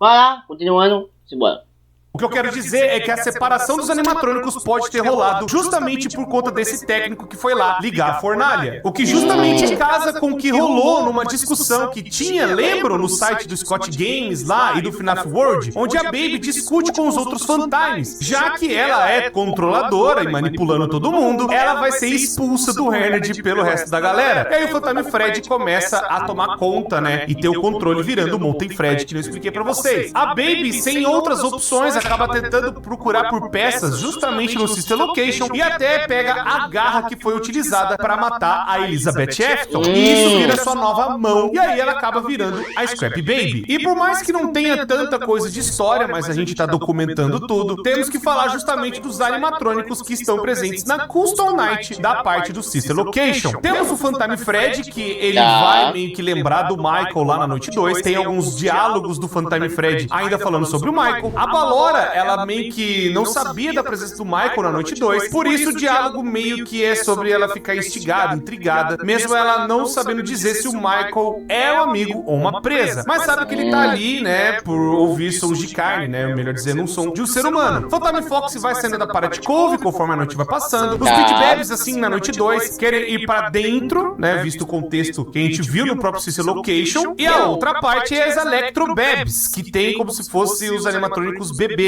Vai lá, continuando. Simbora. O que eu quero dizer é que a separação dos animatrônicos pode ter rolado justamente por conta desse técnico que foi lá ligar a fornalha. O que justamente casa com o que rolou numa discussão que tinha, lembram, no site do Scott Games lá e do FNAF World, onde a Baby discute com os outros Fantimes. Já que ela é controladora e manipulando todo mundo, ela vai ser expulsa do Herned pelo resto da galera. E aí o Fantime Fred começa a tomar conta, né, e ter o controle virando o Molten Fred, que eu expliquei pra vocês. A Baby, sem outras opções, acaba tentando procurar por peças justamente no Sister Location e até pega a garra que foi utilizada para matar a Elizabeth Afton. E isso vira sua nova mão. E aí ela acaba virando a Scrap Baby. E por mais que não tenha tanta coisa de história, mas a gente tá documentando tudo, temos que falar justamente dos animatrônicos que estão presentes na Custom Night da parte do Sister Location. Temos o Fantime Fred, que ele vai meio que lembrar do Michael lá na noite 2. Tem alguns diálogos do Fantime Fred ainda falando sobre o Michael. A Ballora, ela meio que não sabia da presença do Michael na noite 2, por isso o diálogo meio que é sobre ela ficar instigada, intrigada, mesmo ela não sabendo dizer se o Michael é um amigo ou uma presa, mas sabe que ele tá ali, né, por ouvir sons de carne, né, melhor dizendo, um som de um ser humano. Phantom Fox vai saindo da Parade Cove conforme a noite vai passando, os Beat Babes, assim, na noite 2, querem ir pra dentro, né, visto o contexto que a gente viu no próprio Sister Location, e a outra parte é as Electro Babes, que tem como se fosse os animatrônicos bebês,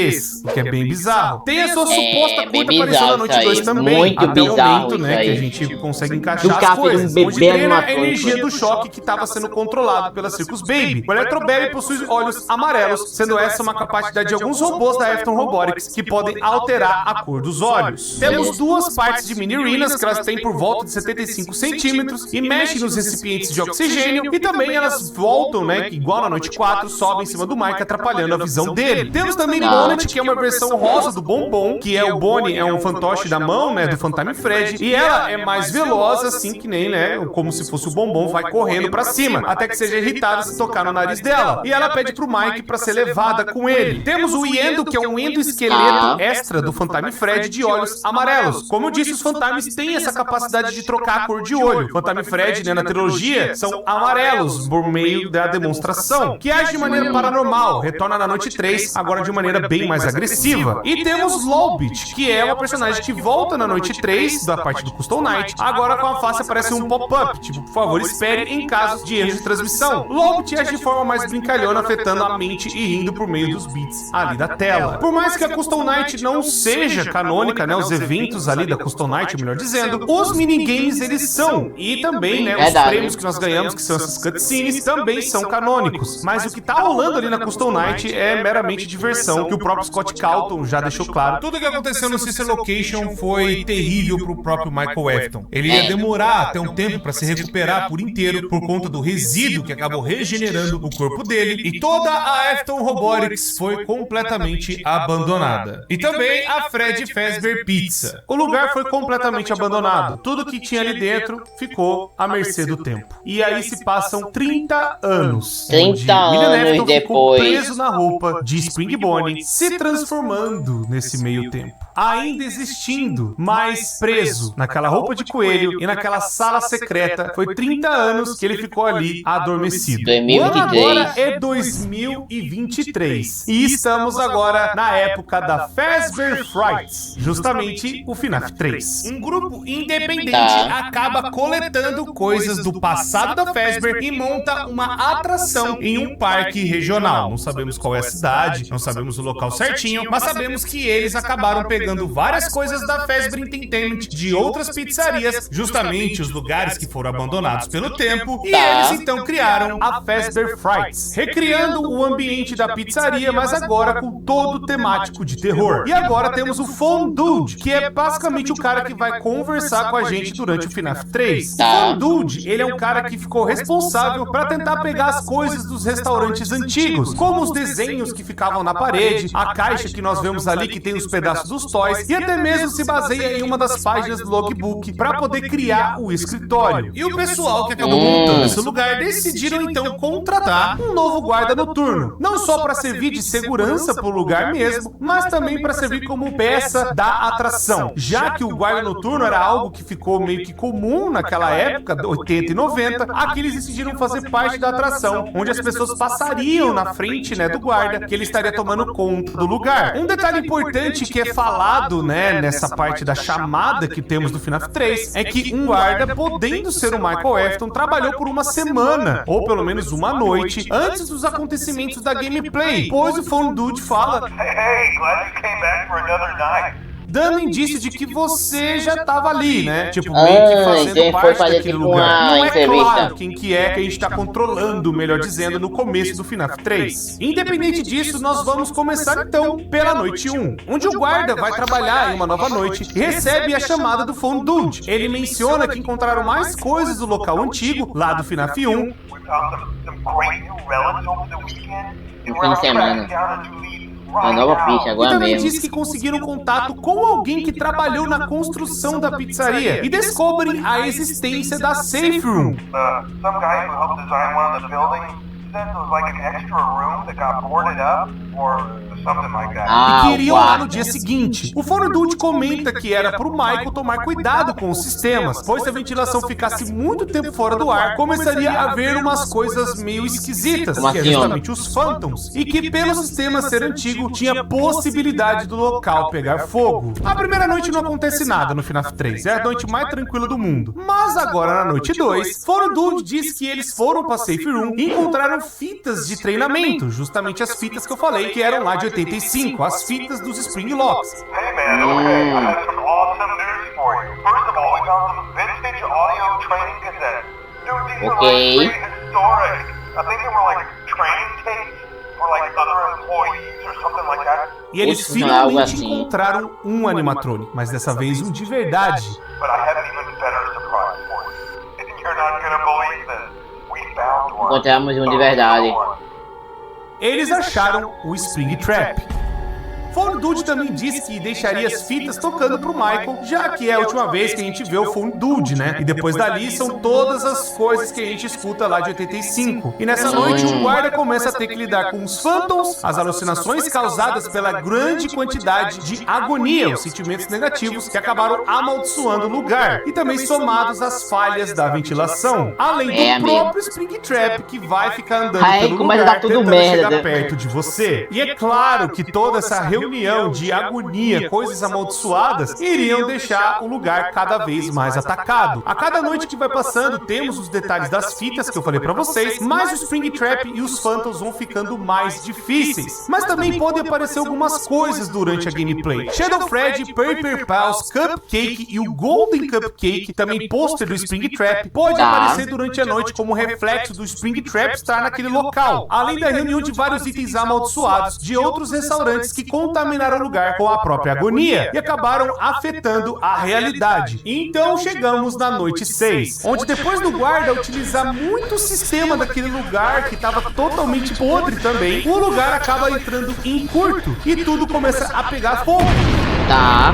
o que é bem bizarro. Tem a sua suposta curta aparição na noite 2 também, muito até o momento, né, aí. que a gente consegue encaixar as coisas, onde treina a energia do choque que estava sendo controlado pela Circus Baby. O Electro Baby possui olhos amarelos, sendo essa uma capacidade de alguns robôs da Afton Robotics que podem alterar a cor dos olhos. Temos duas partes de mini-rinas, que elas têm por volta de 75 centímetros e mexem nos recipientes de oxigênio, e também elas voltam, né, igual na noite 4, sobem em cima do Mike, atrapalhando a visão dele. Temos também Bonnet, que é uma versão rosa do Bombom, que é o Bonnie, é um fantoche da mão, né, do Fantime Fred, e ela é mais veloz, assim que nem, né, como se fosse o Bombom, vai correndo pra cima, até que seja irritada se tocar no nariz dela. E ela pede pro Mike pra ser levada com ele. Temos o Yendo, que é um endoesqueleto extra do Fantime Fred de olhos amarelos. Como eu disse, os Fantimes têm essa capacidade de trocar a cor de olho. Fantime Fred, né, na trilogia, são amarelos por meio da demonstração, que age de maneira paranormal, retorna na noite 3, agora de maneira bem mais agressiva. E temos Lowbit, que é uma personagem que volta na noite 3, da parte do Custom Night, agora com a face aparece um pop-up, tipo, por favor, espere em casos de erro de transmissão. Lowbit age de forma mais brincalhona, afetando a mente e rindo por meio dos beats ali da tela. Por mais que a Custom Night não seja canônica, né, os eventos ali da Custom Night, melhor dizendo, os minigames eles são, e também, né, os prêmios que nós ganhamos, que são essas cutscenes, também são canônicos. Mas o que tá rolando ali na Custom Night é meramente diversão, que o próprio Scott Calton já deixou claro. Tudo que aconteceu no Sister Location foi terrível pro próprio Michael Afton. Ele ia demorar até um tempo para se recuperar por inteiro por conta do resíduo que acabou regenerando o corpo dele, e toda a Afton Robotics foi completamente abandonada. E também a Fred Fazbear Pizza. O lugar foi completamente abandonado. Tudo que tinha ali dentro ficou à mercê do tempo. E aí se passam 30 anos. 30 anos depois. Ficou preso na roupa de Spring Bonnie, se transformando nesse meio tempo. Ainda existindo, mas preso naquela roupa de coelho e naquela sala secreta. Foi 30 anos que ele ficou ali adormecido. 2023. O ano agora é 2023. E estamos agora na época da Fazbear Frights, justamente o FNAF 3. Um grupo independente acaba coletando coisas do passado da Fazbear e monta uma atração em um parque regional. Não sabemos qual é a cidade, não sabemos o local certinho, mas sabemos que eles acabaram pegando várias coisas da Fazbear Entertainment de outras pizzarias, justamente os lugares que foram abandonados pelo tempo, e eles então criaram a Fazbear Frights, recriando o ambiente da pizzaria, mas agora com todo temático de terror. E agora temos o Phone Dude, que é basicamente o cara que vai conversar com a gente durante o FNAF 3. O Phone Dude, ele é um cara que ficou responsável para tentar pegar as coisas dos restaurantes antigos, como os desenhos que ficavam na parede, parede, a caixa que nós vemos ali que tem os pedaços dos toys, e até mesmo se baseia em uma das páginas do logbook para poder criar o escritório. E o pessoal que acabou montando esse lugar decidiram então contratar um novo guarda noturno, não só para servir de segurança para o lugar mesmo, mas também para servir como peça da atração, já que o guarda noturno era algo que ficou meio que comum naquela época, 80 e 90, aqui eles decidiram fazer parte da atração, onde as pessoas passariam na frente, né, do guarda, que ele estaria tomando conta do lugar. Um detalhe importante que é falado, né, nessa parte da chamada que temos do FNAF 3, é que um guarda, podendo ser o Michael Afton, trabalhou por uma semana, ou pelo menos uma noite, antes dos acontecimentos da gameplay, pois o Phone Dude fala: Hey, glad you came back for another night. Dando indício de que você já tava ali, né? Tipo, meio que fazendo parte daquele lugar. Não é claro quem que a gente tá controlando, melhor dizendo, no começo do FNAF 3. Independente disso, nós vamos começar então pela noite 1, onde o guarda vai trabalhar em uma nova noite e recebe a chamada do Phone Dude. Ele menciona que encontraram mais coisas do local antigo, lá do FNAF 1. We found some great new relics over the weekend. No fim de semana. Uma nova ficha, E agora também mesmo. diz que conseguiram contato com alguém que trabalhou na construção da pizzaria e descobrem a existência da Safe Room. Some guy who helped design one of the buildings said it was like an extra room that got boarded up or something like that. E que iriam lá no guarda. dia seguinte. O Phone Dude comenta que era pro Michael tomar cuidado com os sistemas, pois se a ventilação ficasse muito tempo fora do ar, começaria a haver umas coisas meio esquisitas, Como que é assim, justamente os Phantoms, e que pelo sistema ser antigo, tinha possibilidade do local pegar fogo. A primeira noite não acontece nada no FNAF 3, é a noite mais tranquila do mundo. Mas agora na noite 2, Phone Dude diz que eles foram pra Safe Room e encontraram fitas de treinamento, justamente as fitas que eu falei que eram lá de 85, as fitas dos Spring Locks. Hey man, okay, I have some awesome news for you. First of all, we found some vintage audio training cassettes. Dude, these are Okay. like prehistoric. I think they were like training tapes for like other employees or something like that. E eles Algo finalmente assim. encontraram um animatronic, mas dessa vez um de verdade. But I have an even better surprise for you. You're not gonna believe this. We found one. Encontramos um de verdade. Eles acharam o Spring Trap. Phone Dude também disse que deixaria as fitas tocando pro Michael, já que é a última vez que a gente vê o Phone Dude, né? E depois dali são todas as coisas que a gente escuta lá de 85. E nessa noite o guarda começa a ter que lidar com os Phantoms, as alucinações causadas pela grande quantidade de agonia, os sentimentos negativos que acabaram amaldiçoando o lugar, e também somados às falhas da ventilação, além do próprio Spring Trap que vai ficar andando pelo começa a lugar dar tudo tentando merda. chegar perto de você. E é claro que toda essa reunião de agonia, coisas amaldiçoadas, iriam deixar o lugar cada vez mais atacado. A cada noite que vai passando, temos os detalhes das fitas que eu falei pra vocês, mas o Spring Trap e os Phantoms vão ficando mais difíceis. Mas também podem aparecer algumas coisas durante a gameplay. Shadow Freddy, Paper Pals, Cupcake e o Golden Cupcake, também pôster do Spring Trap, pode aparecer durante a noite como reflexo do Spring Trap estar naquele local, além da reunião de vários itens amaldiçoados de outros restaurantes que contaminaram o lugar com a própria agonia e acabaram afetando a realidade. Então chegamos na noite 6, onde depois do guarda utilizar muito o sistema daquele lugar que estava totalmente podre também, o lugar acaba entrando em curto e tudo começa a pegar fogo. Tá.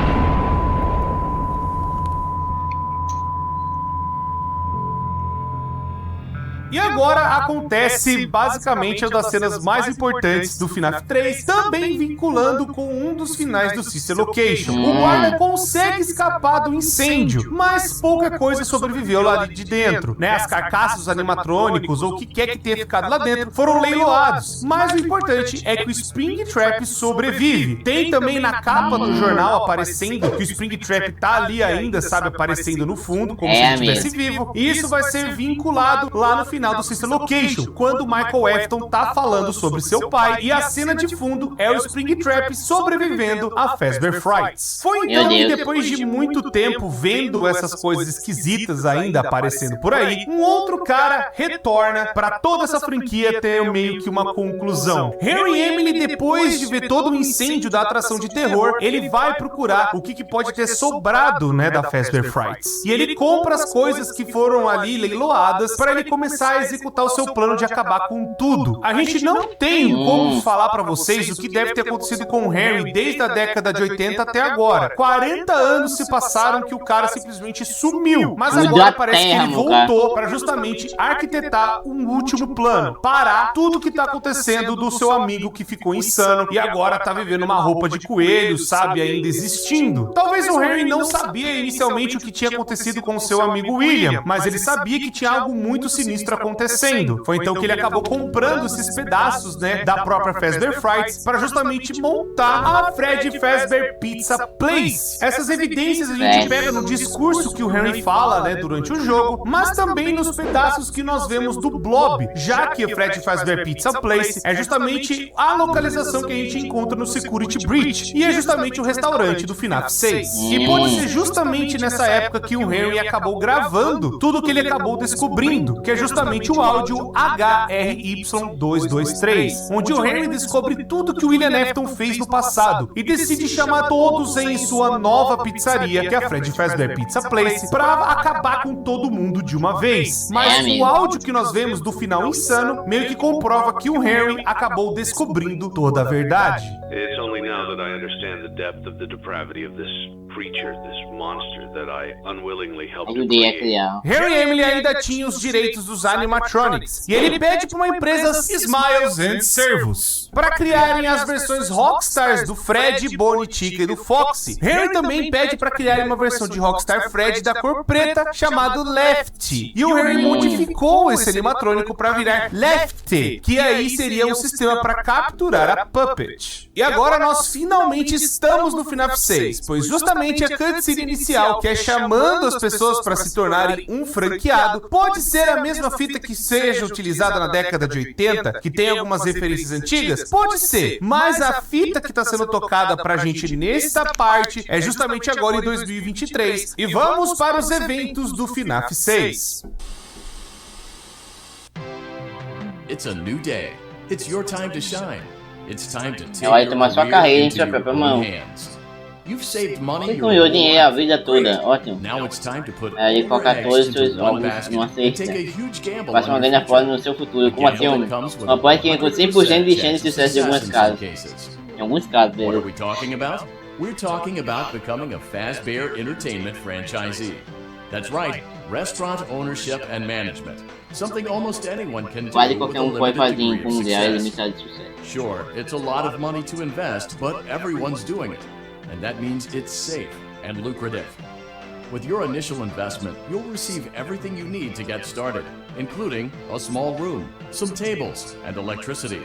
E agora acontece basicamente uma das cenas mais importantes do FNAF 3, também vinculando com um dos finais do Sister Location. O guarda consegue escapar do incêndio, mas pouca coisa sobreviveu lá de dentro, né? As carcaças dos animatrônicos ou o que quer que tenha ficado lá dentro foram leiloados. Mas o importante é que o Spring Trap sobrevive. Tem também na capa do jornal aparecendo que o Spring Trap tá ali ainda, sabe, aparecendo no fundo, como se ele estivesse vivo. E isso vai ser vinculado lá no final do Sister Location, quando o Michael Afton tá falando sobre seu pai, e a cena de fundo é o Spring Trap sobrevivendo a Fazbear Frights. Foi então que depois de muito tempo vendo essas coisas esquisitas ainda aparecendo por aí, um outro cara retorna pra toda essa franquia ter meio que uma conclusão. Harry Emily, depois de ver todo o incêndio da atração de terror, ele vai procurar o que pode ter sobrado, né, da Fazbear Frights. E ele compra as coisas que foram ali leiloadas para ele começar a executar o seu plano de acabar com tudo. A gente não tem como falar pra vocês o que deve ter acontecido com o Henry desde a década de 80 até agora. 40 anos se passaram que o cara simplesmente sumiu. Mas agora parece que ele voltou para justamente arquitetar um último plano. Parar tudo que tá acontecendo do seu amigo que ficou insano e agora tá vivendo uma roupa de coelho, sabe, ainda existindo. Talvez o Henry não sabia inicialmente o que tinha acontecido com o seu amigo William, mas ele sabia que tinha algo muito sinistro acontecendo. Foi então que ele acabou comprando esses pedaços, né, da própria Fazbear Frights para justamente montar a Freddy Fazbear Pizza Place. Essas evidências a gente pega no discurso que o Henry fala, né, durante o jogo, mas também nos pedaços que nós vemos do Blob, já que a Freddy Fazbear Pizza Place é justamente a localização que a gente encontra no Security Breach, e é justamente o restaurante do FNAF 6. E pode ser justamente nessa época que o Henry acabou gravando tudo que ele acabou descobrindo, que é justamente o áudio HRY223, onde o Henry descobre tudo que o William Afton fez no passado e decide chamar todos em sua nova pizzaria, que é a Freddy Fazbear Pizza Place, para acabar com todo mundo de uma vez. Mas o áudio que nós vemos do final insano meio que comprova que o Henry acabou descobrindo toda a verdade. It's only now that I understand the depth of the depravity of this creature, this monster that I unwillingly helped to Ajudei a create. criar. Harry Emily ainda tinha os direitos dos animatronics e ele pede para uma empresa Smiles and Servos para criarem as versões Rockstars do Fred, Bonnie, Chica e do Foxy. Harry também pede para criarem uma versão de Rockstar Fred da cor preta chamado Lefty, e o Harry modificou esse animatrônico para virar Lefty, que aí seria um sistema para capturar a Puppet. E agora nós finalmente estamos no FNAF 6, pois justamente a cutscene inicial, que é chamando as pessoas para se tornarem um franqueado, pode ser a mesma fita que seja utilizada na década de 80, que tem algumas referências antigas? Pode ser, mas a fita que está sendo tocada pra gente nesta parte é justamente agora em 2023. E vamos para os eventos do FNAF 6. It's a new day. It's your time to shine. It's time to take Vai your tomar sua career carreira em into sua your própria own mão. hands. You've saved money Você your ganhou whole dinheiro a life. vida toda, Great. ótimo. Now it's time to put Aí all colocar your todos os eggs seus into one ovos basket numa and take cesta. a huge gamble Faça uma on your grande aposta future. no seu futuro. Como A assim, gamble homem? that comes with Uma aposta que tem 100% 100% de chance de chance of sucesso em alguns success in some casos. cases. Em alguns casos, What are beleza. we talking about? We're talking about becoming a Fazbear Entertainment franchisee. That's right, restaurant ownership and management. Something almost anyone can do Quase with qualquer a um pode limited fazer degree com of um ideal success. limitado de sucesso. Sure, it's a lot of money to invest, but everyone's doing it. And that means it's safe and lucrative. With your initial investment, you'll receive everything you need to get started, including a small room, some tables, and electricity.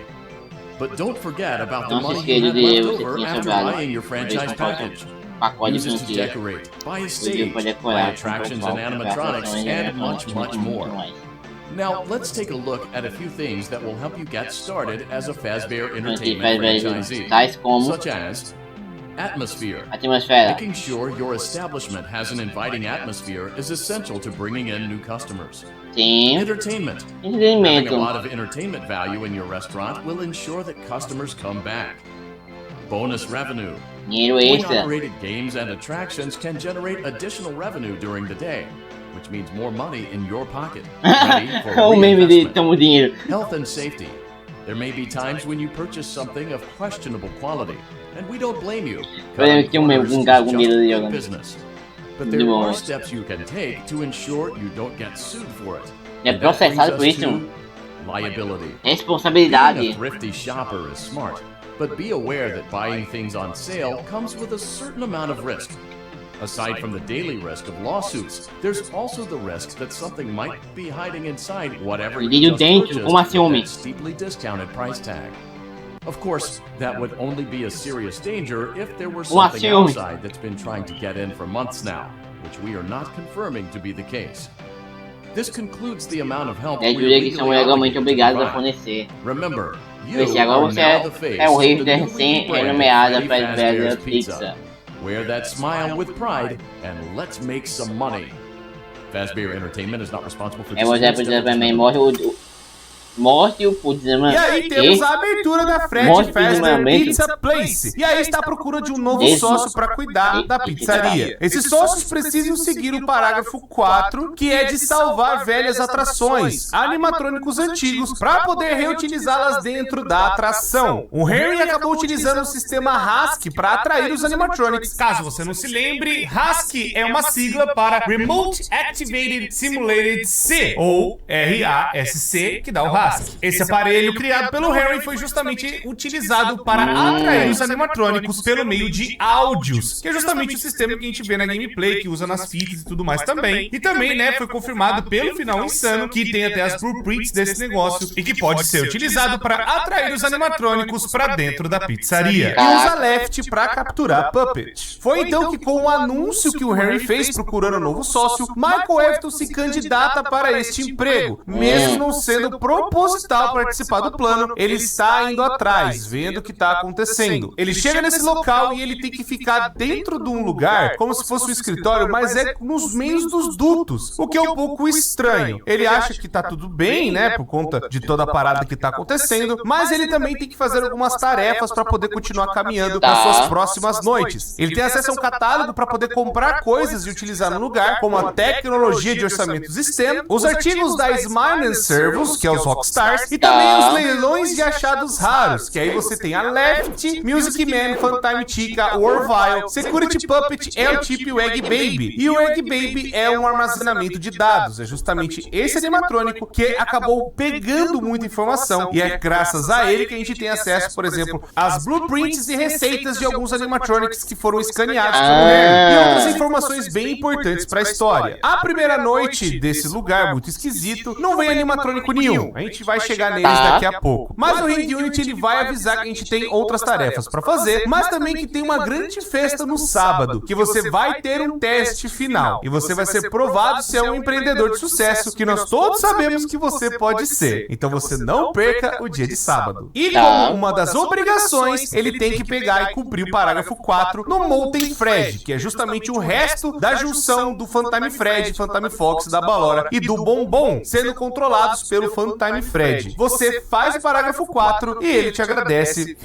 But don't forget about the Não se money esqueça you de had left você over tinha after sobrado. buying your franchise package. Pacote Use de it to franquia. decorate, buy a Podia stage, para buy decorar, attractions comprar and palco, comprar animatronics, atrações, and animatrônicos, much more. muito mais. Now, let's take a look at a few things that will help you get started as a Fazbear Franquia Entertainment Fazbear, franchisee, tais como such as atmosphere. atmosfera, Making sure your establishment has an inviting atmosphere is essential to bringing in new customers. sim, Entertainment. Having a entretenimento, lot of entertainment value in your restaurant will ensure that customers come back. Bonus revenue. dinheiro extra, Coin-operated games and attractions can generate additional revenue during the day, which means more money in your pocket. Ready for o meme de reinvestment. tamo dinheiro. Health and safety. There may be times when you purchase something of questionable quality, and we don't blame you. Podemos ter um meme com um cara com Just medo de good jogar. business. But De there bom. are steps you can take to ensure you don't get sued for it. É And that brings processado por us isso. to liability. Being a Responsabilidade. thrifty shopper is smart, but be aware that buying things on sale comes with a certain amount of risk. Aside from the daily risk of lawsuits, there's also the risk that something might be hiding inside whatever you Vidinho just dentro, purchased como assim, with homem? that steeply discounted price tag. Of course, that would only be a serious danger if there were something assim, homem? outside that's been trying to get in for months now, which we are not confirming to be the case. This concludes the amount of help É we are júri que são legally legalmente obligated to obrigados a provide. fornecer. Remember, you Esse agora are você now the face é o rei of da the newly recém-renomeada rebranded Freddy Fazbear Fazbear's Pizza. Wear that smile with pride and let's make some money. Fazbear Entertainment is not responsible for É, você disagreements, precisa differences, também and morre o Morte o putz, né, mano? E aí temos a abertura da Fred Morte Fazbear minimamente. Pizza Place. E aí está à procura de um novo Esse- sócio para cuidar da pizzaria. Esses sócios precisam seguir o parágrafo 4, que é de salvar velhas atrações, animatrônicos antigos, para poder reutilizá-las dentro da atração. O Henry acabou utilizando o sistema RASC para atrair os animatronics. Caso você não se lembre, RASC é uma sigla para Remote Activated Simulated C, ou RASC, que dá o RASC. Esse aparelho criado pelo Henry foi justamente utilizado para atrair os animatrônicos pelo meio de áudios, que é justamente o sistema que a gente vê na gameplay, que usa nas fitas e tudo mais também. E também, né, foi confirmado pelo Final Insano que tem até as blueprints desse negócio e que pode ser utilizado para atrair os animatrônicos para dentro da pizzaria. E usa Left para capturar Puppet. Foi então que, com o anúncio que o Henry fez procurando um novo sócio, Michael Afton se candidata para este emprego, mesmo não sendo proposital participar do plano. Ele está indo atrás, vendo o que está acontecendo. Ele chega nesse local e ele tem que ficar dentro de um lugar como se fosse um escritório, mas é nos meios dos dutos, o que é um pouco estranho. Ele acha que tá tudo bem, né, por conta de toda a parada que tá acontecendo, mas ele também tem que fazer algumas tarefas para poder continuar caminhando nas suas próximas noites. Ele tem acesso a um catálogo para poder comprar coisas e utilizar no lugar, como a tecnologia de orçamentos STEM, os artigos da Smile Servos, que é os Rockstars, e também os leilões de achados raros, que aí você tem a Left, Music Man, Funtime Chica, Orville, Security Puppet, L-Tip e o Egg Baby. E o Egg Baby é um armazenamento de dados, é justamente esse animatrônico que acabou pegando muita informação, e é graças a ele que a gente tem acesso, por exemplo, às blueprints e receitas de alguns animatronics que foram escaneados pelo Henry, e outras informações bem importantes para a história. A primeira noite desse lugar muito esquisito não vem animatrônico nenhum, a gente vai chegar neles daqui a pouco. Mas o Ring Unit ele vai avisar que a gente tem outras tarefas para fazer, mas também que tem uma grande festa no sábado, que você vai ter um teste final, e você vai ser provado se é um empreendedor de sucesso, que nós todos sabemos que você pode ser. Então você não perca o dia de sábado. E como uma das obrigações, ele tem que pegar e cumprir o parágrafo 4 no Molten Fred, que é justamente o resto da junção do Funtime Fred, Funtime Fox, da Ballora e do Bombom, sendo controlados pelo Funtime Fred. Você faz o parágrafo 4 e ele te agradece.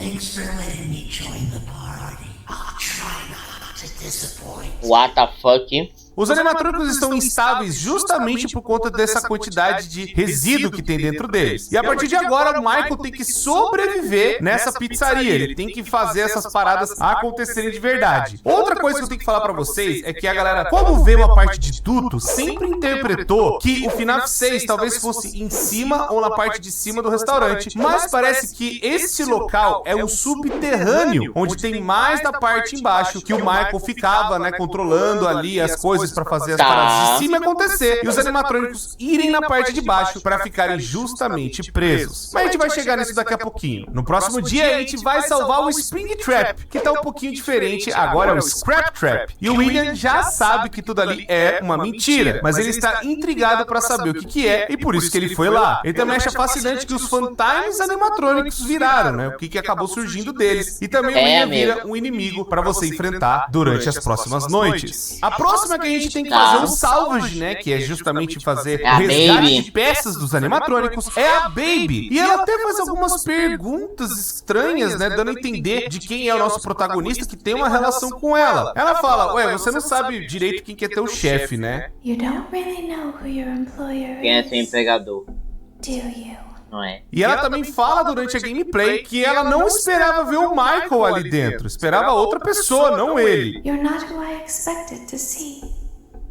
What the fuck? Os animatrônicos estão instáveis justamente por conta dessa quantidade de resíduo que tem dentro deles. E a partir de agora, o Michael tem que sobreviver nessa pizzaria. Ele tem que fazer essas paradas acontecerem de verdade. Outra coisa que eu tenho que falar pra vocês é que a galera, como vê uma parte de duto, sempre interpretou que o FNAF 6 talvez fosse em cima ou na parte de cima do restaurante. Mas parece que este local é um subterrâneo, onde tem mais da parte embaixo que o Michael ficava, né, controlando ali as coisas para fazer as paradas de cima acontecer e os animatrônicos irem na parte de baixo para ficarem justamente presos. Mas a gente vai chegar nisso daqui a pouquinho. No próximo dia a gente vai salvar o Spring Trap, que tá um pouquinho diferente, agora é o Scrap Trap. E o William já sabe que tudo ali é uma mentira, mas ele está intrigado para saber o que é e por isso que ele foi lá. Ele também acha fascinante que os Funtimes animatrônicos viraram, né? O que acabou surgindo deles. E também o William vira um inimigo para você enfrentar durante as próximas noites. A próxima que a gente tem que fazer um salvage, né, que é justamente fazer o resgate de peças dos animatrônicos, é a Baby. E ela até faz algumas perguntas estranhas, né, dando a entender de quem é o nosso protagonista que tem uma relação com ela. Ela fala, ué, você não sabe direito quem que é teu chefe, né? You don't really know who your employer Quem é seu is, empregador? do you? Não é? E ela também fala durante a gameplay que ela não esperava ver o Michael ali dentro, esperava outra pessoa, não ele. You're not who I expected to see.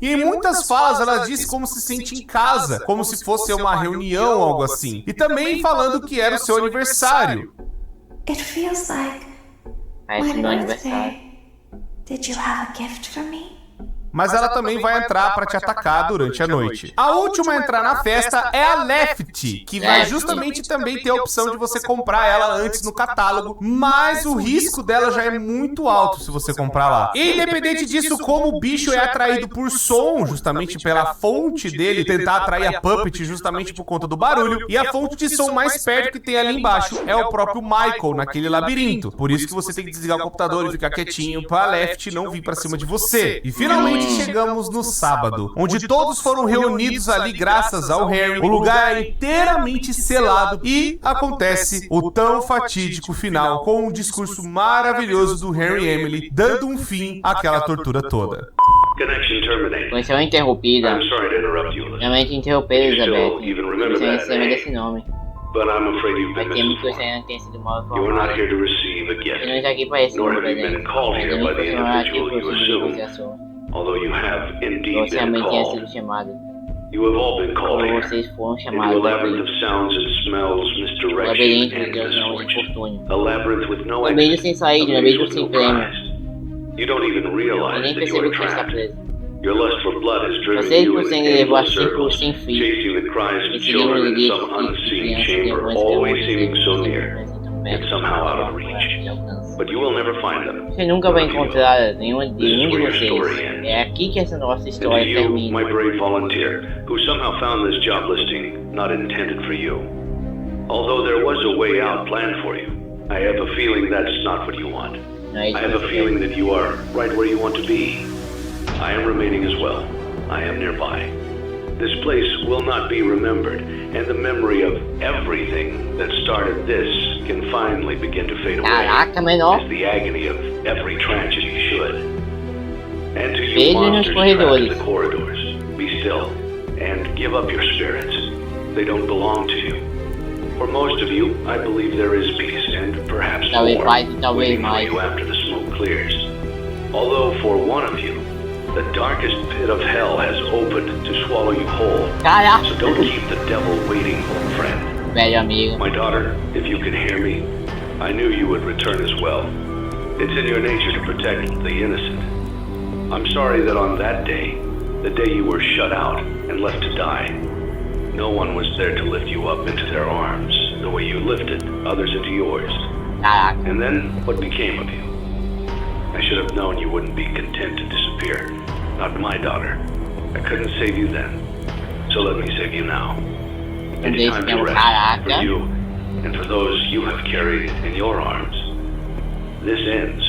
E em muitas falas ela diz como se sente em casa, como se fosse uma reunião ou algo assim. E também falando que era o seu aniversário. It feels like Ah, esse é meu aniversário. birthday. Did you have a gift for me? Mas ela também vai entrar pra te atacar durante a noite. A última a entrar na festa é a Left, que vai justamente também ter a opção de você comprar ela antes no catálogo, mas o risco dela já é muito alto se você comprar lá. E independente disso, como o bicho é atraído por som, justamente pela fonte dele, tentar atrair a Puppet justamente por conta do barulho, e a fonte de som mais perto que tem ali embaixo é o próprio Michael naquele labirinto. Por isso que você tem que desligar o computador e ficar quietinho pra Left não vir pra cima de você. E finalmente Finalmente chegamos no sábado, onde todos foram reunidos ali graças ao Harry. O lugar é inteiramente selado e acontece o tão fatídico final com um discurso maravilhoso do Harry e Emily, dando um fim àquela tortura toda. Connection terminated. Conexão interrompida. I'm sorry to interrupt you, Elizabeth. Realmente interrompeu, Elizabeth. Still even remember Você that se lembra name. desse nome. But I'm afraid you've Mas been temos que misinformed. você não tenha sido mal You are not informado. here to receive a Você gift, não está aqui para receber nor um have you been presente. called Mas here também by the foi chamado aqui individual por you você que assume. você achou. Although you have indeed Você been realmente tenha sido called. chamado. You have all been called Ou here. vocês foram Into a chamados labyrinth aqui. of sounds and smells, O misdirection, labirinto de and Deus não é misfortune. infortúnio. A labyrinth with no Labirinto exit, sem saída, a labirinto maze sem with no prêmio. prize. You don't even Eu realize nem that you percebo are que está trapped. preso. Your lust for blood has driven Você you que in você levou a endless círculos circles, sem fim. chasing the cries of Esse livro children de in livros some de unseen crianças que chamber, demônios always que seeming so sempre near, tão yet perto, somehow out of de reach. alcance. But you will never find them. Você nunca vai None of you will. encontrar nenhum de This is where your vocês. story ends. É aqui que essa nossa And to história you, termina. my brave volunteer, who somehow found this job listing not intended for you. Although there was a way out planned for you, I have a feeling that's not what you want. Não é isso I have que a você feeling that you are right where you want to be. I am remaining as well. I am nearby. This place will not be remembered, and the memory of everything that started this can finally begin to fade away. Caraca, menor. As the agony of every tragedy should. And to you Veja nos monsters trapped in corredores. the corridors, be still and give up your spirits. They don't belong to you. For most of you, I believe there is peace and perhaps Talvez more mais, talvez waiting for mais. you after the smoke clears. Although for one of you, the darkest pit of hell has opened to swallow you whole. Caraca, So don't keep the devil waiting, friend. velho amigo. My daughter, if you can hear me, I knew you would return as well. It's in your nature to protect the innocent. I'm sorry that on that day, the day you were shut out and left to die, no one was there to lift you up into their arms the way you lifted others into yours. Caraca. And then what became of you? I should have known you wouldn't be content to disappear. Not my daughter. I couldn't save you then. So let me save you now. It's Deixa time que é to um rest caraca. for you and for those you have carried in your arms. This ends,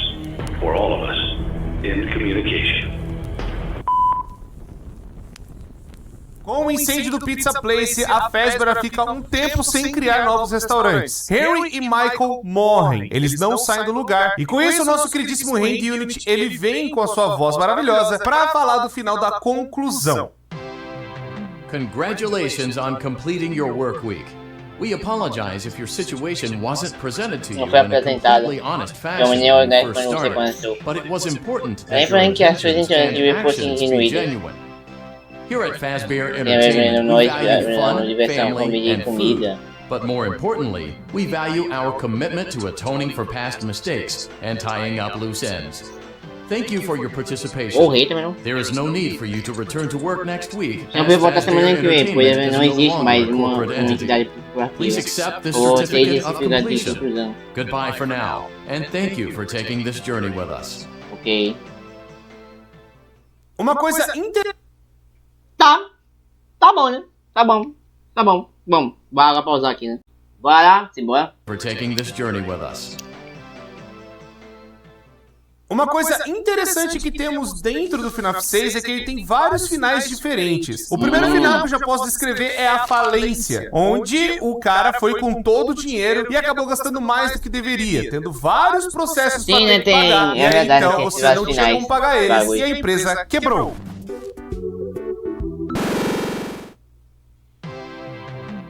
for all of us, in communication. Com o incêndio do Pizza Place, a Fazbear fica um tempo sem criar novos restaurantes. Harry e Michael morrem, eles não saem do lugar. E com isso, o nosso queridíssimo Randy Unit, ele vem com a sua voz maravilhosa para falar do final da conclusão. Congratulations on completing your work week. We apologize if your situation wasn't presented to you Não foi in a apresentada. completely honest De fashion uma maneira when you honesta first quando você started, começou. but it was important É that your importante que as suas intentions and intenções fossem actions be genuínas. genuine. Here at Fazbear Tem a ver Entertainment, we nós, value fun, diversão, family, comida and e comida. food. But more importantly, we value our commitment to atoning for past mistakes and tying up loose ends. Thank you for your participation. Ou rei também não. There is no need for you to return to work next week. Não as vai voltar Fazbear semana que vem, pois Entertainment não is no existe longer mais a uma corporate entity. entidade Please corporativa. accept this Ou seja, certificate esse of figurativo de completion. conclusão. Goodbye for now, and thank you for taking this journey with us. Ok. Uma coisa interessante. Tá bom, né? Tá bom. Vamos, bora lá pausar aqui, né? Bora lá, simbora. For taking this journey with us. Uma coisa interessante que temos dentro do FNAF 6 é que ele tem vários finais diferentes. O primeiro final que eu já posso descrever é a falência, onde o cara foi com todo o dinheiro e acabou gastando mais do que deveria, tendo vários processos Sim, para né, ter que pagar. tem, E é aí, verdade, então tem você vários não tinha finais, como pagar eles bagulho. e a empresa quebrou.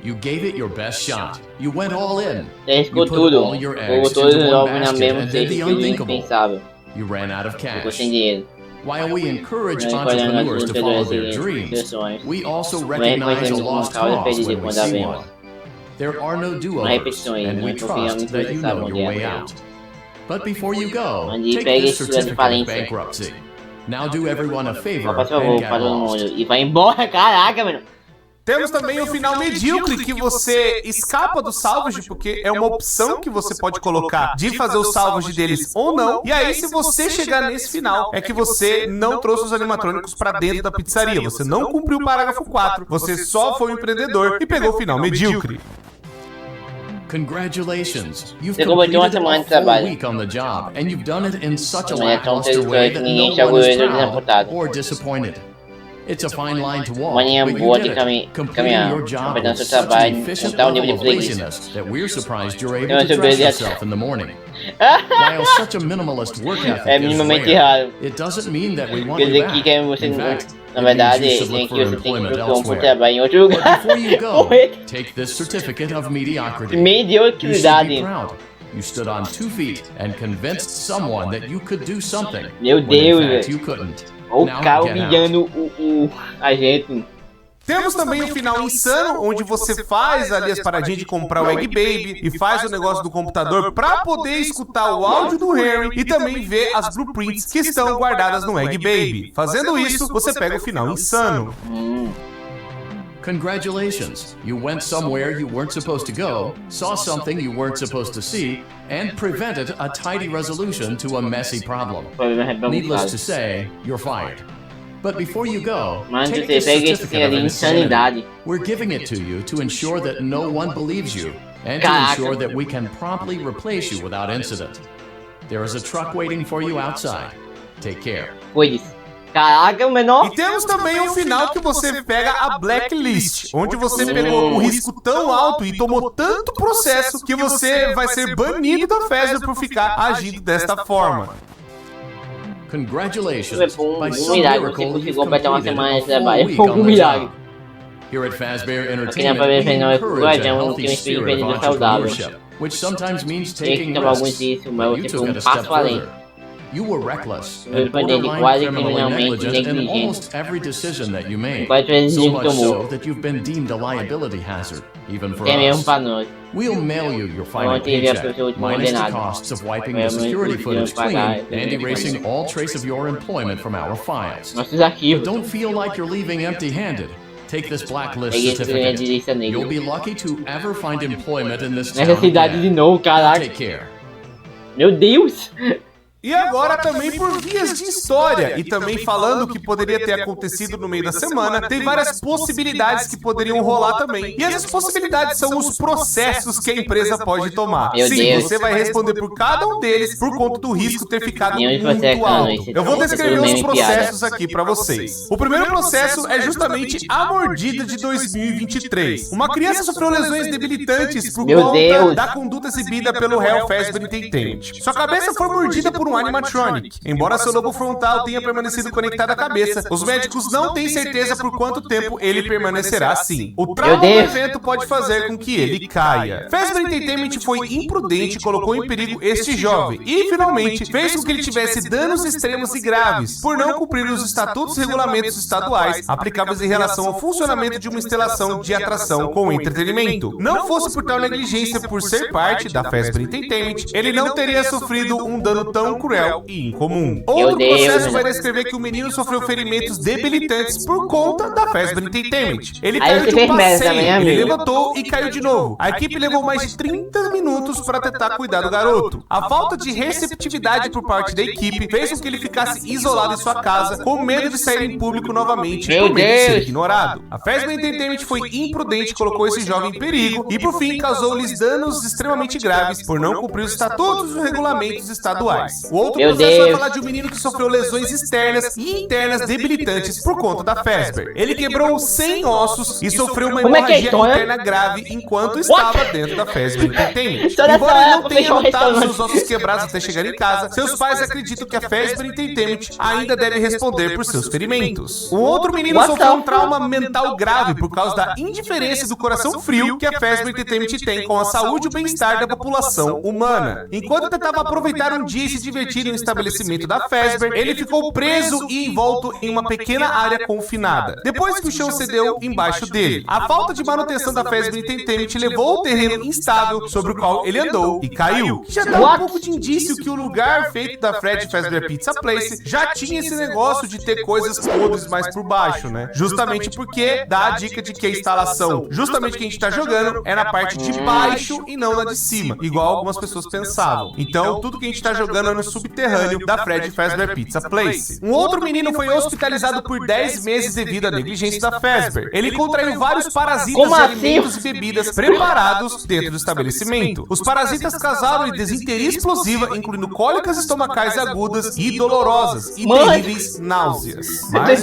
You gave it your best shot. You went all in. Você arriscou You put tudo. all your Colocou eggs todos into os one ovos na basket mesma and did cesta, the que é unthinkable. impensável. You ran out of Ficou cash. sem dinheiro. While we encourage Nós entrepreneurs to follow encorajamos their os dreams, seus sonhos. we also Não recognize a reconhecemos uma lost causa cause perdida when we quando see havemos. one. There are no Não há do-overs, repetições, and we nós confiamos trust que that você you sabe know onde your é way real. out. But before you go, Onde take pega this esse certificado de certificate of falência. bankruptcy. Now do everyone a favor Por favor, and get para todo lost. mundo. E vai embora, caraca, mano. Temos também o final medíocre, que você escapa do salvage, porque é uma opção que você pode colocar de fazer o salvage deles ou não. E aí, se você chegar nesse final, é que você não trouxe os animatrônicos pra dentro da pizzaria. Você não cumpriu o parágrafo 4, você só foi um empreendedor e pegou o final medíocre. Congratulations! You've Você completou uma completed semana a de full trabalho. week on the job, and you've done it in such a Amanhã é tão lackluster triste way que that ninguém no chegou one is ele proud desapontado. or disappointed. It's a fine line to walk, Manhã but you boa did de it, completing caminhar. your job Completando with seu such an trabalho, efficient montar um level nível of de preguiça. laziness that we're surprised you're able Eu to não dress sei yourself in the morning. While such a minimalist work ethic É is minimamente rare, raro. it doesn't mean that we want Quer you dizer back. que você In fact, na it verdade, means you should tem look que for você tem que employment procurar elsewhere. trabalho em outro But lugar. before you go, take this certificate of mediocrity. You should Mediocridade. be proud. You stood on 2 feet and convinced someone that you could do something. Meu when Deus, in fact velho. you couldn't. Olha o Now cara get out. humilhando a gente. Temos também o final insano, onde você faz ali as paradinhas de comprar o Egg Baby e faz o negócio do computador pra poder escutar o áudio do Harry e também ver as blueprints que estão guardadas no Egg Baby. Fazendo isso, você pega o final insano. Congratulations! You went somewhere you weren't supposed to go, saw something you weren't supposed to see, and prevented a tidy resolution to a messy problem. Needless to say, you're fired. But before you go, Mas take você this pega esse certificate of de insanity. insanidade. We're giving it to you to ensure that no one believes you, and to Caraca. ensure that we can promptly replace you without incident. There is a truck waiting for you outside. Take care. Pois. Caraca, o menor. E temos também o final que você pega a Blacklist, onde você pegou o risco tão alto e tomou tanto processo que você vai ser banido da Fazbear por ficar agindo desta forma. Congratulations! By Um some milagre, você miracle, you've conseguiu completar uma completed semana a de trabalho. full week Foi on um the milagre. job. Here at Fazbear pra Entertainment, ver we se não é encourage a guardião, healthy tem um espírito spirit of empreendedor saudável. entrepreneurship, which sometimes means Tem que taking tomar alguns risks. disso, mas But you você took foi um um step passo além. further. You were reckless Eu and respondi ele borderline quase criminally criminalmente negligent in negligente. almost every decision that you made. Quase vezes So ele much tomou. so that you've been deemed a liability hazard, even for Até mesmo us. pra nós. We'll mail you your final Ontem vi a paycheck, pessoa última minus the ordenada. costs of wiping Foi the a security mãe footage que pagar, clean and erasing all trace of your employment from our files. Nossos But arquivos. don't feel like you're leaving empty-handed. Take this blacklist Peguei esse cliente de certificate. lista You'll negra. be lucky to ever find employment in this town Nessa cidade de again. novo, caraca. Take care. Meu Deus. E agora também por vias de história, e também falando o que poderia ter acontecido no meio da semana, tem várias possibilidades que poderiam rolar também. E essas possibilidades são os processos que a empresa pode tomar. Meu Sim, Deus. você vai responder por cada um deles por conta do risco ter ficado Nenhum de vocês é muito cano, alto. esse Eu vou é descrever tudo os meme processos aqui pra vocês. O primeiro processo é justamente a mordida de 2023. Uma criança sofreu lesões debilitantes por Meu conta Deus. da conduta exibida pelo réu Fazbear Entertainment. Sua cabeça foi mordida por um animatronic. Embora seu lobo frontal tenha permanecido conectado à cabeça, os médicos não têm certeza por quanto tempo ele permanecerá assim. O trauma do Deus. evento pode fazer com que ele caia. Fazbear Entertainment foi imprudente e colocou em perigo este jovem e, finalmente, fez com que ele tivesse danos extremos e graves por não cumprir os estatutos e regulamentos estaduais aplicáveis em relação ao funcionamento de uma instalação de atração com entretenimento. Não fosse por tal negligência por ser parte da Fazbear Entertainment, ele não teria sofrido um dano tão cruel e incomum. Outro Deus. processo vai descrever que o menino sofreu ferimentos debilitantes por conta da Fazbear Entertainment. Ele Aí caiu você de um fez merda passeio, também, ele amigo. levantou e caiu de novo. A equipe levou mais de 30 minutos para tentar cuidar do garoto. A falta de receptividade por parte da equipe fez com que ele ficasse isolado em sua casa, com medo de sair em público novamente Meu por medo de ser Deus. ignorado. A Fazbear Entertainment foi imprudente e colocou esse jovem em perigo e, por fim, causou-lhes danos extremamente graves por não cumprir os estatutos e regulamentos estaduais. O outro Meu processo vai Deus. falar de um menino que sofreu lesões externas e internas debilitantes por conta da Fazbear. Ele quebrou 100 ossos e sofreu uma Como é que é a hemorragia história? interna grave enquanto estava dentro da Fazbear Entertainment. Toda Embora essa ele não época tenha fechou o notado restaurante. seus ossos quebrados até chegar em casa, seus pais acreditam que a Fazbear Entertainment ainda deve responder por seus ferimentos. O outro menino What sofreu the um trauma mental grave por causa da indiferença do coração frio que a Fazbear Entertainment tem com a saúde e o bem-estar da população humana. Enquanto tentava aproveitar um dia e se divertir em um estabelecimento da Fazbear, ele ficou preso e envolto em uma pequena área confinada, depois que o chão cedeu embaixo dele. A falta de manutenção da Fazbear Entertainment levou ao terreno instável sobre o qual ele andou e caiu. Já dá um What? pouco de indício que o lugar feito da Fred Fazbear Pizza Place já tinha esse negócio de ter coisas podres mais por baixo, né? Justamente porque dá a dica de que a instalação, justamente que a gente tá jogando, é na parte de baixo e não na de cima, igual algumas pessoas pensavam. Então, tudo que a gente tá jogando é no subterrâneo da Fred Fazbear Pizza Place. Um outro menino foi hospitalizado por 10 meses devido à negligência da Fazbear. Ele contraiu vários parasitas de alimentos e bebidas preparados dentro do estabelecimento. Os parasitas causaram desinteria explosiva, incluindo cólicas estomacais agudas e dolorosas e terríveis náuseas. Mais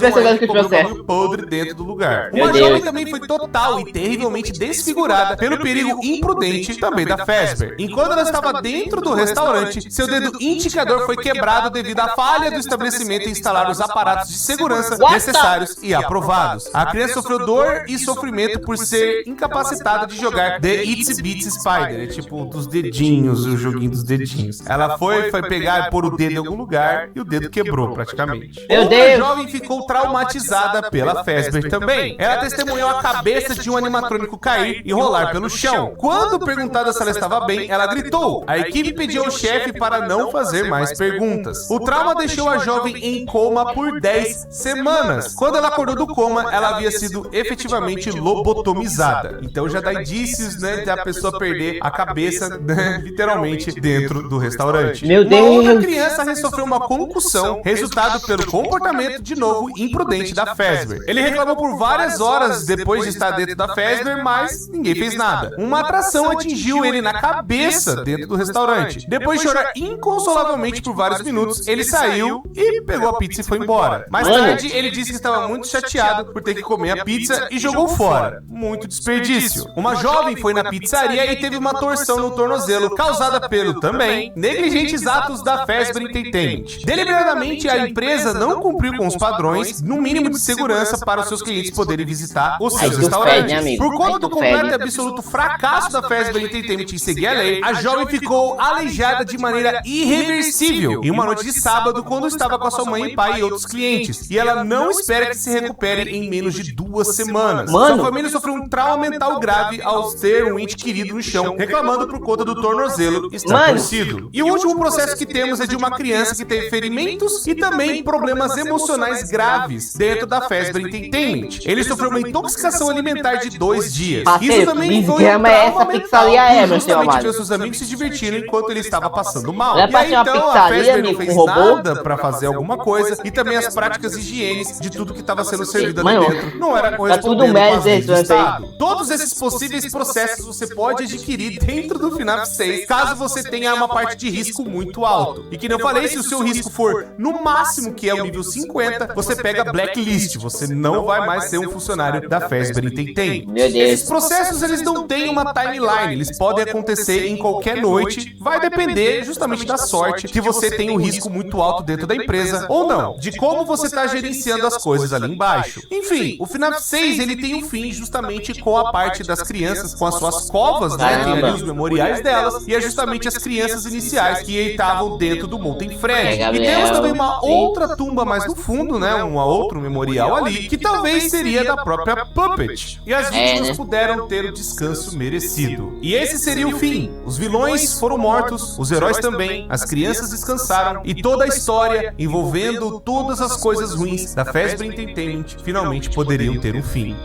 um podre dentro do lugar. Uma jovem também foi total e terrivelmente desfigurada pelo perigo imprudente também da Fazbear. Enquanto ela estava dentro do restaurante, seu dedo indicador foi quebrado devido à falha do estabelecimento em instalar os aparatos de segurança necessários e aprovados. A criança sofreu dor e sofrimento por ser incapacitada de jogar The Itsy Bitsy Spider, é tipo dos dedinhos, o joguinho dos dedinhos. Ela foi pegar e pôr o dedo em algum lugar e o dedo quebrou praticamente. Outra jovem ficou traumatizada pela Fazbear também. Ela testemunhou a cabeça de um animatrônico cair e rolar pelo chão. Quando perguntada se ela estava bem, ela gritou. A equipe pediu ao chefe para não fazer mais perguntas. O trauma deixou a jovem em coma por 10 semanas. Quando ela acordou do coma, ela havia sido efetivamente lobotomizada. Então já dá indícios, né, de a pessoa perder a cabeça, né, literalmente dentro do restaurante. Meu Deus! Uma outra criança sofreu uma concussão, resultado pelo comportamento de novo imprudente da Fazbear. Ele reclamou por várias horas depois de estar dentro da Fazbear, mas ninguém fez nada. Uma atração atingiu ele na cabeça dentro do restaurante. Depois de chorar inconsolavelmente por vários minutos, ele saiu e pegou a pizza e foi embora. Mais tarde, ele disse que estava muito chateado por ter que comer a pizza e jogou fora. Muito desperdício. Uma jovem foi na pizzaria e teve uma torção no tornozelo, causada pelo, também, negligentes atos da Fazbear Entertainment. Deliberadamente, a empresa não cumpriu com os padrões, no mínimo de segurança, para os seus clientes poderem visitar os seus restaurantes. Por conta do completo e absoluto fracasso da Fazbear Entertainment em seguir a lei, a jovem ficou aleijada de maneira irreversível em uma noite de sábado, quando estava com a sua mãe, pai e outros clientes. E ela não espera que se recupere em menos de 2 semanas. Sua família sofreu um trauma mental grave ao ter um ente querido no chão, reclamando por conta do tornozelo estar torcido. E o último processo que temos é de uma criança que teve ferimentos e também problemas emocionais graves dentro da Fazbear Entertainment. Ele sofreu uma intoxicação alimentar de 2 dias. Isso também foi um trauma mental, justamente ver seus amigos se divertindo enquanto ele estava passando mal. E aí então a Fazbear não fez nada pra fazer alguma coisa, e também as práticas higienes de tudo que estava sendo servido ali dentro não era correspondendo com as leis do estado. Todos esses possíveis processos você pode adquirir dentro do FNAF 6, caso você tenha uma parte de risco muito alto. E que nem eu falei, se o seu risco for no máximo, que é o nível 50, você pega Blacklist, você não vai mais ser um funcionário da Fazbear Entertainment. Esses processos, eles não têm uma timeline, eles podem acontecer em qualquer noite, vai depender justamente da sorte, que você tem um risco muito alto dentro da empresa, ou não, de como você está gerenciando as coisas ali embaixo. Enfim, o FNAF 6, ele tem um fim justamente com a parte das crianças, com as suas covas, né, tem ali os memoriais delas, e é justamente as crianças iniciais que estavam dentro do Molten Fred. E temos também uma outra tumba mais no fundo, né, um outro memorial ali, que talvez seria da própria Puppet. E as vítimas puderam ter o descanso merecido. E esse seria o fim. Os vilões foram mortos, os heróis também, as crianças descansaram, e toda a história envolvendo todas as coisas ruins da Fazbear Entertainment finalmente poderiam ter um fim.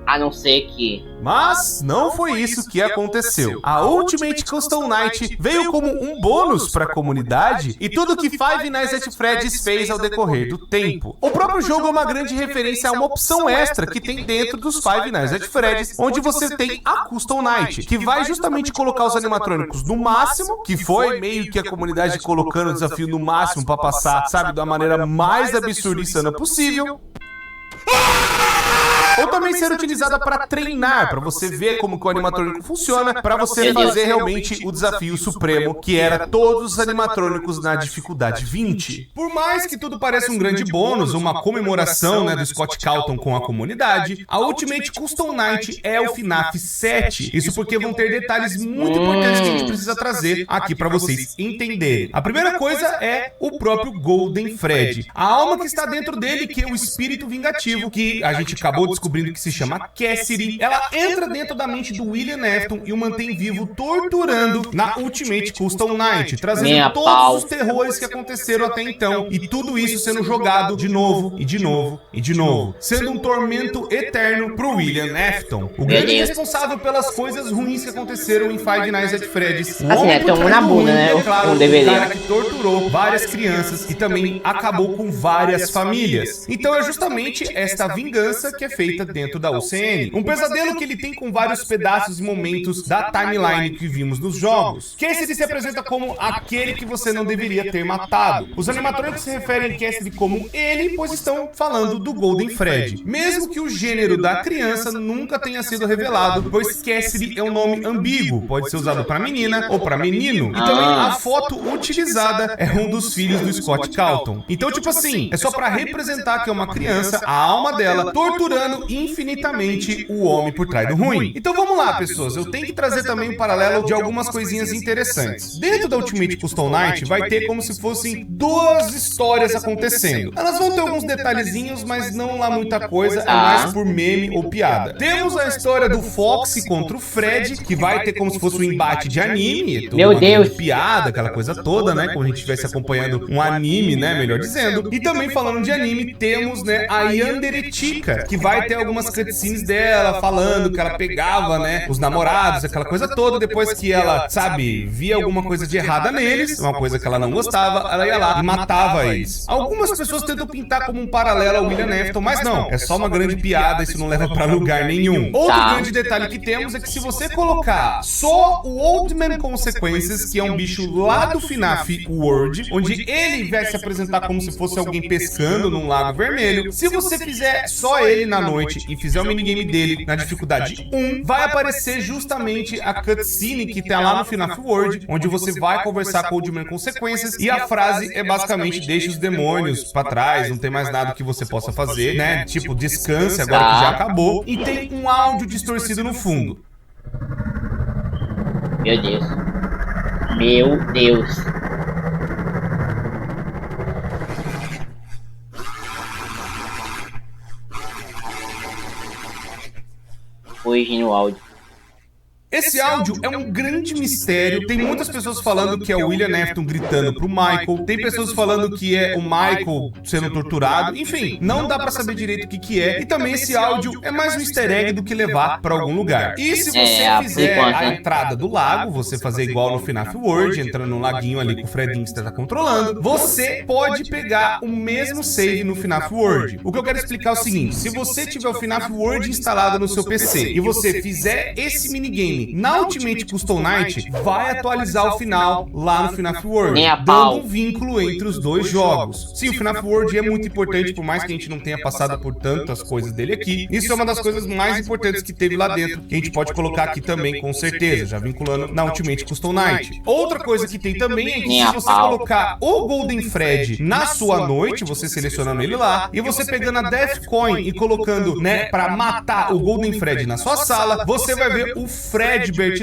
A não ser que... Mas não foi isso que aconteceu. A Ultimate Custom Night veio como um bônus para a comunidade e tudo que Five Nights at Freddy's fez ao decorrer do tempo. O próprio jogo é uma grande referência a uma opção extra que tem dentro dos Five Nights at Freddy's, onde você tem a Custom Night, que vai justamente colocar os animatrônicos no máximo, que foi meio que a comunidade colocando o desafio no máximo para passar, sabe, da maneira mais absurda e insana possível. Ou também ser utilizada para treinar, para você ver como que o animatrônico funciona, para você fazer realmente o desafio supremo, que era todos os animatrônicos na dificuldade 20. Por mais que tudo pareça um grande bônus, uma comemoração, né, do Scott Calton com a comunidade, a Ultimate Custom Night é o FNAF 7. Isso porque vão ter detalhes muito importantes que a gente precisa trazer aqui para vocês entenderem. A primeira coisa é o próprio Golden Fred, a alma que está dentro dele, que é o espírito vingativo, que a gente acabou de descobrir descobrindo que se chama Cassidy. Ela entra dentro da mente do William Afton e o mantém vivo, torturando na Ultimate Custom Night, trazendo todos os terrores que aconteceram até então. E tudo isso sendo jogado de novo, e de novo, e de novo. Sendo um tormento eterno pro William Afton. O grande responsável pelas coisas ruins que aconteceram em Five Nights at Freddy's. O homem por trás do ruim, é claro, o cara que torturou várias crianças e também acabou com várias famílias. Então é justamente esta vingança que é feita dentro da UCN. Um pesadelo que ele tem com vários pedaços e momentos da timeline que vimos nos jogos. Cassidy se apresenta como aquele que você não deveria ter matado. Os animatrônicos se referem a Cassidy como ele, pois estão falando do Golden Freddy. Mesmo que o gênero da criança nunca tenha sido revelado, pois Cassidy é um nome ambíguo, pode ser usado para menina ou para menino. E também a foto utilizada é um dos filhos do Scott Calton. Então, tipo assim, é só para representar que é uma criança, a alma dela, torturando infinitamente o homem por trás do ruim. Então vamos lá, pessoas, eu tenho que trazer também um paralelo de algumas coisinhas interessantes. Dentro da Ultimate Custom Night vai ter como se fossem duas histórias acontecendo. Elas vão ter alguns detalhezinhos, mas não lá muita coisa, é mais por meme ou piada. Temos a história do Foxy contra o Fred, que vai ter como se fosse um embate de anime, meu Deus, piada, aquela coisa toda, né, como a gente estivesse acompanhando um anime, né, melhor dizendo. E também falando de anime, temos, né, a Yandere Chica, que vai ter algumas cutscenes dela falando que ela pegava, né, os namorados, aquela coisa toda, depois que ela, sabe, via alguma coisa de errada neles, uma coisa que ela não gostava, ela ia lá e matava eles. Algumas pessoas tentam pintar como um paralelo ao William Afton, mas não, é só uma grande piada, isso não leva pra lugar nenhum. Outro grande detalhe que temos é que se você colocar só o Old Man Consequences, que é um bicho lá do FNAF World, onde ele vai se apresentar como se fosse alguém pescando num lago vermelho, se você fizer só ele na noite e fizer o minigame dele na dificuldade 1, vai aparecer justamente a cutscene que tá lá no FNAF World, onde você vai conversar com o Old Man Consequences e a frase é basicamente: deixe os demônios pra trás, não tem mais nada que você possa fazer, né? Tipo, descanse agora que já acabou. E tem um áudio distorcido no fundo. Meu Deus. Meu Deus. Hoje no áudio. Esse áudio é um grande mistério, tem muitas pessoas falando que é o William Afton gritando pro Michael, tem pessoas falando que é o Michael sendo torturado, enfim, não dá pra saber direito o que é, e também esse áudio é mais um easter egg do que levar pra algum lugar. E se você fizer a entrada do lago, você fazer igual no FNAF World, entrando no laguinho ali com o Fredinho que você tá controlando, você pode pegar o mesmo save no FNAF World. O que eu quero explicar é o seguinte: se você tiver o FNAF World instalado no seu PC e você fizer esse minigame na Ultimate Custom Night, vai atualizar o final lá no FNAF World, dando um vínculo entre os dois jogos. Sim, o FNAF World é muito importante, por mais que a gente não tenha passado por tantas coisas dele aqui. Isso é uma das coisas mais importantes que teve lá dentro, que a gente pode colocar aqui também, com certeza, já vinculando na Ultimate Custom Night. Outra coisa que tem também é que se você colocar o Golden Freddy na sua noite, você selecionando ele lá, e você pegando a Death Coin e colocando, né, pra matar o Golden Freddy na sua sala, você vai ver o Freddy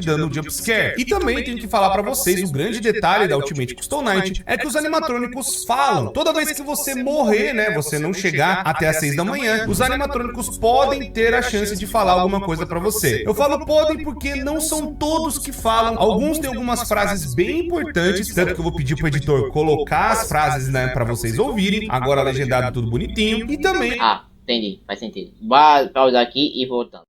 dando um jumpscare. E também tenho que falar pra vocês, o grande detalhe da Ultimate Custom Night é que os animatrônicos falam. Toda vez que você morrer, né, você não chegar até às 6 da manhã, os animatrônicos podem ter a chance de falar alguma coisa pra você. Eu falo podem porque não são todos que falam. Alguns têm algumas frases bem importantes, tanto que eu vou pedir pro editor colocar as frases, né, pra vocês ouvirem. Agora legendado tudo bonitinho. E também... entendi, faz sentido. Vou pausar aqui e voltando.